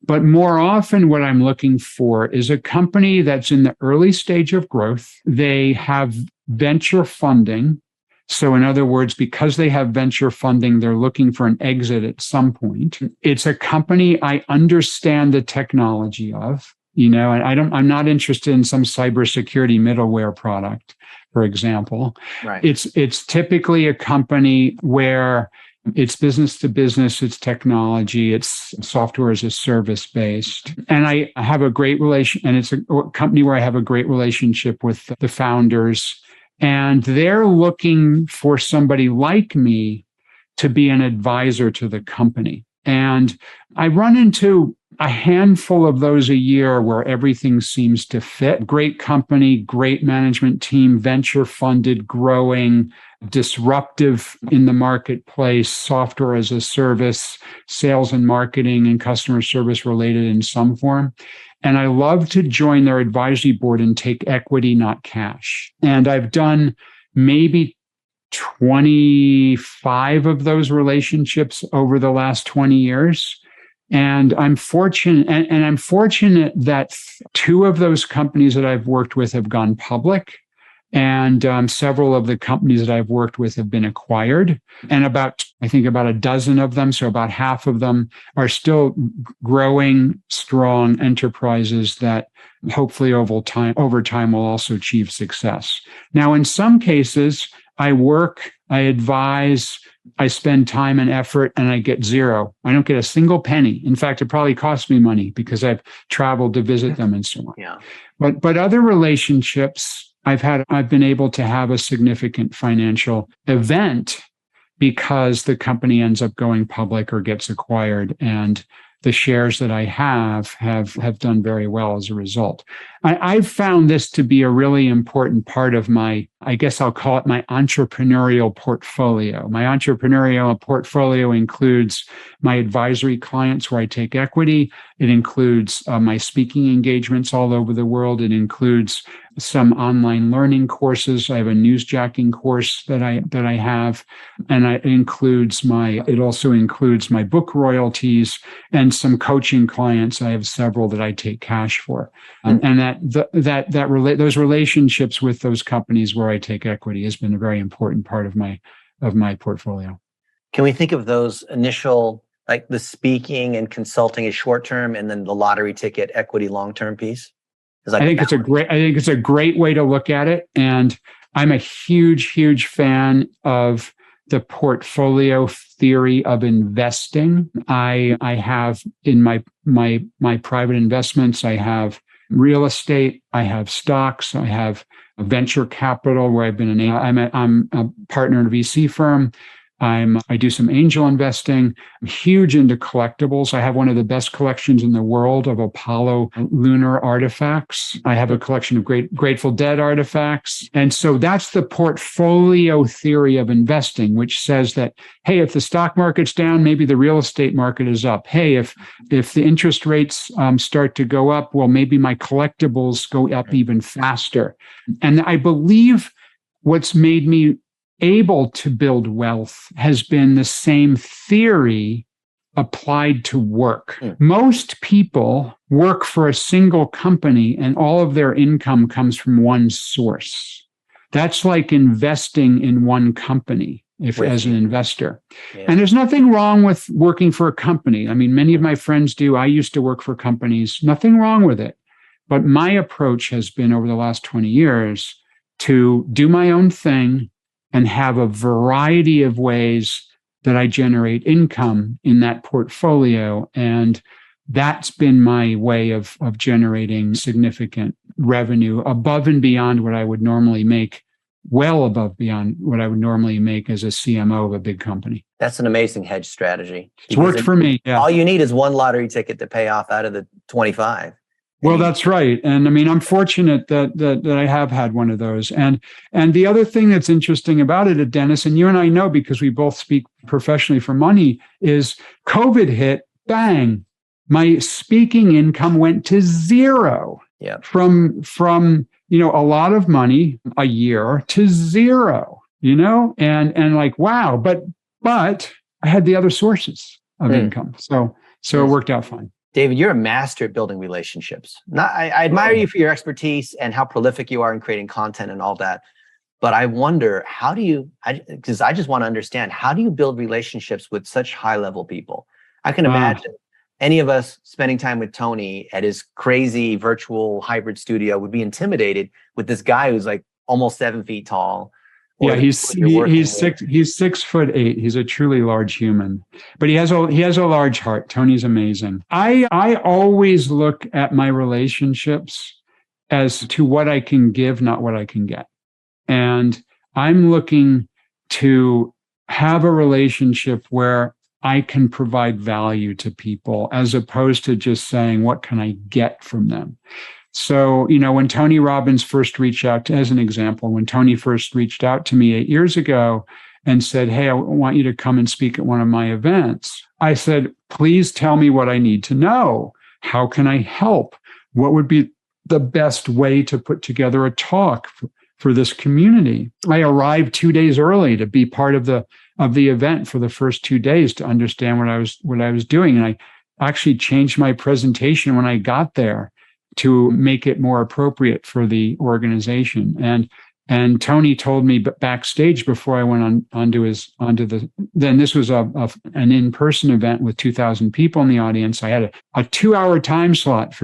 But more often, what I'm looking for is a company that's in the early stage of growth. They have venture funding. So in other words, because they have venture funding, they're looking for an exit at some point. It's a company I understand the technology of, and I'm not interested in some cybersecurity middleware product, for example. Right. It's typically a company where it's business to business, it's technology, it's software as a service based. And I have a great and it's a company where I have a great relationship with the founders. And they're looking for somebody like me to be an advisor to the company. And I run into a handful of those a year where everything seems to fit. Great company, great management team, venture funded, growing, disruptive in the marketplace, software as a service, sales and marketing and customer service related in some form. And I love to join their advisory board and take equity, not cash. And I've done maybe 25 of those relationships over the last 20 years. And I'm fortunate, and I'm fortunate that 2 of those companies that I've worked with have gone public. And several of the companies that I've worked with have been acquired. And I think about a dozen of them, so about half of them are still growing, strong enterprises that hopefully over time will also achieve success. Now, in some cases, I work, I advise, I spend time and effort, and I get zero. I don't get a single penny. In fact, it probably costs me money because I've traveled to visit them and so on. Yeah. But other relationships, I've been able to have a significant financial event because the company ends up going public or gets acquired, and the shares that I have done very well as a result. I've found this to be a really important part of my, I guess I'll call it my entrepreneurial portfolio. My entrepreneurial portfolio includes my advisory clients where I take equity. It includes my speaking engagements all over the world. It includes some online learning courses. I have a newsjacking course that I have, and it also includes my book royalties and some coaching clients. I have several that I take cash for, and those relationships with those companies where I take equity has been a very important part of my portfolio. Can we think of those initial, like the speaking and consulting as short term, and then the lottery ticket equity long term piece? I think it's a great way to look at it. And I'm a huge fan of the portfolio theory of investing. I have in my private investments, I have real estate, I have stocks, I have venture capital where I'm a partner in a VC firm. I do some angel investing. I'm huge into collectibles. I have one of the best collections in the world of Apollo lunar artifacts. I have a collection of Grateful Dead artifacts. And so that's the portfolio theory of investing, which says that, hey, if the stock market's down, maybe the real estate market is up. Hey, if the interest rates start to go up, well, maybe my collectibles go up even faster. And I believe what's made me able to build wealth has been the same theory applied to work. Most people work for a single company and all of their income comes from one source. That's like investing in one company as an investor. Yeah. And there's nothing wrong with working for a company. I mean, many of my friends do. I used to work for companies. Nothing wrong with it. But my approach has been over the last 20 years to do my own thing and have a variety of ways that I generate income in that portfolio. And that's been my way of generating significant revenue above and beyond what I would normally make, well above beyond what I would normally make as a CMO of a big company. That's an amazing hedge strategy. It's worked for me. Yeah. All you need is one lottery ticket to pay off out of the 25. Well, that's right. And I mean, I'm fortunate that I have had one of those. And the other thing that's interesting about it, Dennis, and you and I know because we both speak professionally for money, is COVID hit, bang, my speaking income went to zero. Yeah. From a lot of money a year to zero, and like, wow, but I had the other sources of income. So it worked out fine. David, you're a master at building relationships. I admire you for your expertise and how prolific you are in creating content and all that. But I wonder, because I just want to understand, how do you build relationships with such high-level people? I can imagine any of us spending time with Tony at his crazy virtual hybrid studio would be intimidated with this guy who's like almost 7 feet tall. Yeah, he's 6'8". He's a truly large human, but he has a large heart. Tony's amazing. I always look at my relationships as to what I can give, not what I can get. And I'm looking to have a relationship where I can provide value to people as opposed to just saying, what can I get from them? So, when Tony Robbins first reached out, as an example, when Tony first reached out to me 8 years ago and said, hey, I want you to come and speak at one of my events, I said, please tell me what I need to know. How can I help? What would be the best way to put together a talk for this community? I arrived 2 days early to be part of the event for the first 2 days to understand what I was doing. And I actually changed my presentation when I got there to make it more appropriate for the organization. And Tony told me backstage before I went then this was an in-person event with 2,000 people in the audience. I had a 2-hour time slot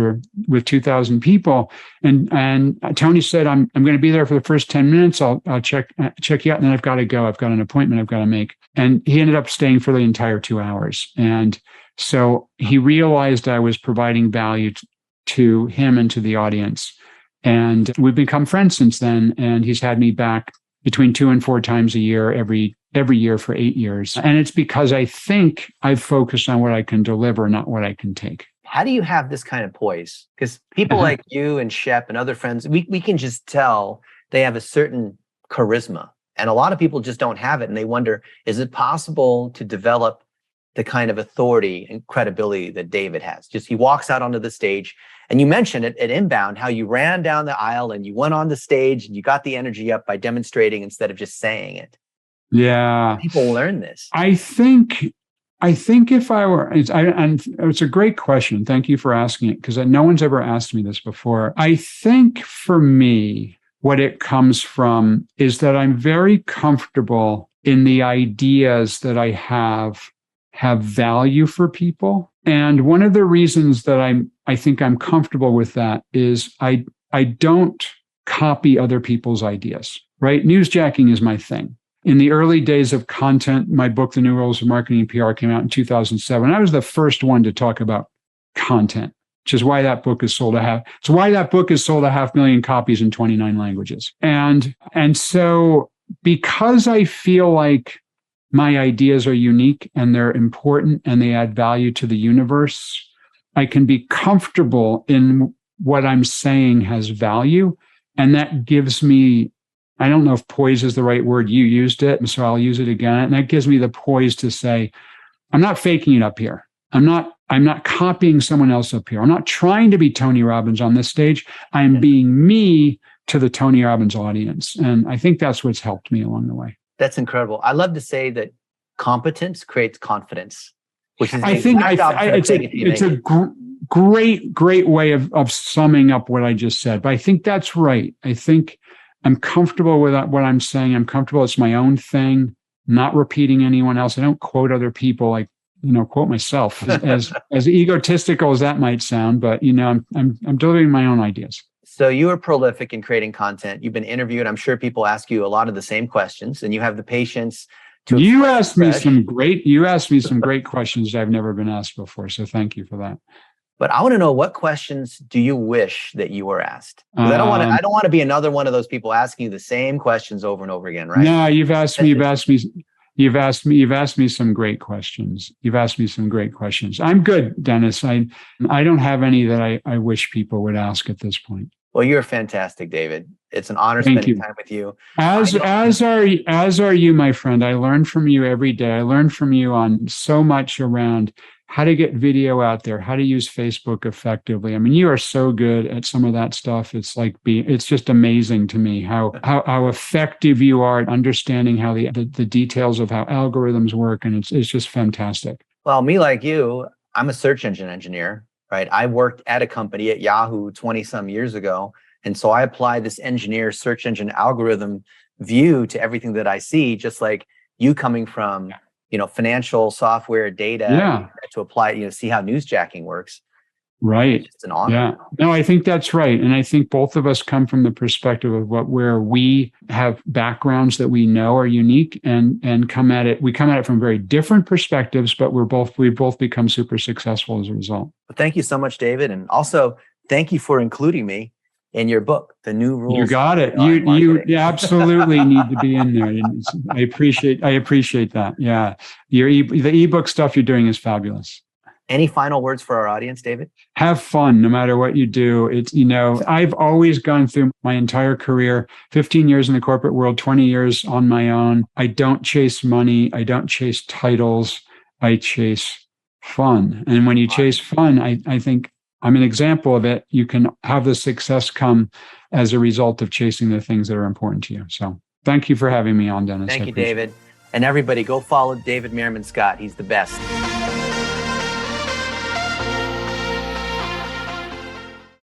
with 2,000 people. And Tony said, I'm going to be there for the first 10 minutes. I'll check you out. And then I've got to go. I've got an appointment I've got to make. And he ended up staying for the entire 2 hours. And so he realized I was providing value to him and to the audience. And we've become friends since then. And he's had me back between 2 and 4 times a year, every year for 8 years. And it's because I think I've focused on what I can deliver, not what I can take. How do you have this kind of poise? Because people like you and Shep and other friends, we can just tell they have a certain charisma. And a lot of people just don't have it. And they wonder, is it possible to develop the kind of authority and credibility that David has? Just he walks out onto the stage, and you mentioned it at Inbound, how you ran down the aisle and you went on the stage and you got the energy up by demonstrating instead of just saying it. Yeah. People learn this. I think if I were, and it's a great question. Thank you for asking it, because no one's ever asked me this before. I think for me, what it comes from is that I'm very comfortable in the ideas that I have value for people. And one of the reasons that I think I'm comfortable with that is I don't copy other people's ideas, right? Newsjacking is my thing. In the early days of content, my book, The New Rules of Marketing and PR, came out in 2007. I was the first one to talk about content, which is why that book is sold 500,000 copies in 29 languages. And so because I feel like my ideas are unique and they're important and they add value to the universe, I can be comfortable in what I'm saying has value. And that gives me, I don't know if poise is the right word, you used it, and so I'll use it again. And that gives me the poise to say, I'm not faking it up here. I'm not copying someone else up here. I'm not trying to be Tony Robbins on this stage. I am being me to the Tony Robbins audience. And I think that's what's helped me along the way. That's incredible. I love to say that competence creates confidence, which is it's a great way of summing up what I just said. But I think that's right. I think I'm comfortable with what I'm saying. I'm comfortable. It's my own thing, not repeating anyone else. I don't quote other people, like, quote myself, as egotistical as that might sound. But, I'm delivering my own ideas. So you are prolific in creating content. You've been interviewed. I'm sure people ask you a lot of the same questions, and you have the patience to. You asked me some great questions that I've never been asked before. So thank you for that. But I want to know, what questions do you wish that you were asked? I don't want to be another one of those people asking you the same questions over and over again, right? No, you've asked me some great questions. I'm good, Dennis. I don't have any that I wish people would ask at this point. Well, you're fantastic, David. It's an honor spending time with you. As are you, my friend. I learn from you every day. I learn from you on so much around how to get video out there, how to use Facebook effectively. I mean, you are so good at some of that stuff. It's just amazing to me how effective you are at understanding how the details of how algorithms work. And it's just fantastic. Well, me like you, I'm a search engine engineer, right? I worked at a company at Yahoo 20 some years ago. And so I apply this engineer search engine algorithm view to everything that I see, just like you coming from financial software data to apply, see how newsjacking works. Right. It's an honor. Yeah. No, I think that's right. And I think both of us come from the perspective of where we have backgrounds that we know are unique and we come at it from very different perspectives, but we've both become super successful as a result. Well, thank you so much, David. And also thank you for including me in your book, The New Rules. You got it. You absolutely need to be in there. I appreciate that. Yeah. The ebook stuff you're doing is fabulous. Any final words for our audience, David? Have fun no matter what you do. I've always gone through my entire career, 15 years in the corporate world, 20 years on my own. I don't chase money. I don't chase titles. I chase fun. And when you chase fun, I think I'm an example of it. You can have the success come as a result of chasing the things that are important to you. So thank you for having me on, Dennis. Thank you, David. And everybody, go follow David Meerman Scott. He's the best.